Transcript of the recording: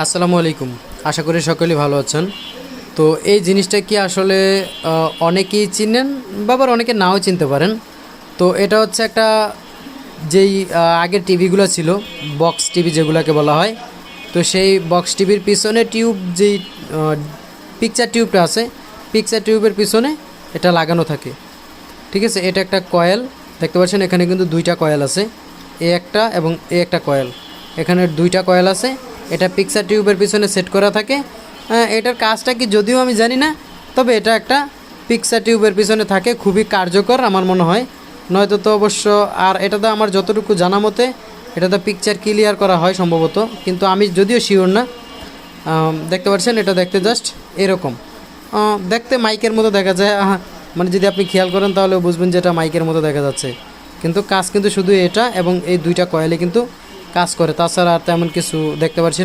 আসসালামু আলাইকুম। আশা করি সকলেই ভালো আছেন। তো এই জিনিসটা কি আসলে অনেকেই চিনেন বা আবার অনেকে নাও চিনতে পারেন। তো এটা হচ্ছে একটা যেই আগের টিভিগুলো ছিল, বক্স টিভি যেগুলোকে বলা হয়। তো সেই বক্স টিভির পিছনে টিউব যেই পিকচার টিউবটা আছে, পিকচার টিউবের পিছনে এটা লাগানো থাকে। ঠিক আছে, এটা একটা কয়েল দেখতে পাচ্ছেন। এখানে কিন্তু দুইটা কয়েল আছে, এ একটা এবং এ একটা কয়েল। এখানে দুইটা কয়েল আছে, এটা পিকচার টিউবের পিছনে সেট করা থাকে। এটার কাজটা কি যদিও আমি জানি না, তবে এটা একটা পিকচার টিউবের পিছনে থাকে, খুবই কার্যকর আমার মনে হয়। নয়তো তো অবশ্য, আর এটাতে আমার যতটুকু জানা মতে এটাতে পিকচার ক্লিয়ার করা হয় সম্ভবত, কিন্তু আমি যদিও শিওর না। দেখতে পাচ্ছেন এটা দেখতে জাস্ট এরকম, দেখতে মাইকের মতো দেখা যায়। মানে যদি আপনি খেয়াল করেন তাহলে বুঝবেন যে এটা মাইকের মতো দেখা যাচ্ছে, কিন্তু কাজ কিন্তু শুধু এটা এবং এই দুইটা কয়েলে কিন্তু কাজ করে, তাছাড়া আর তেমন কিছু দেখতে পাচ্ছি না।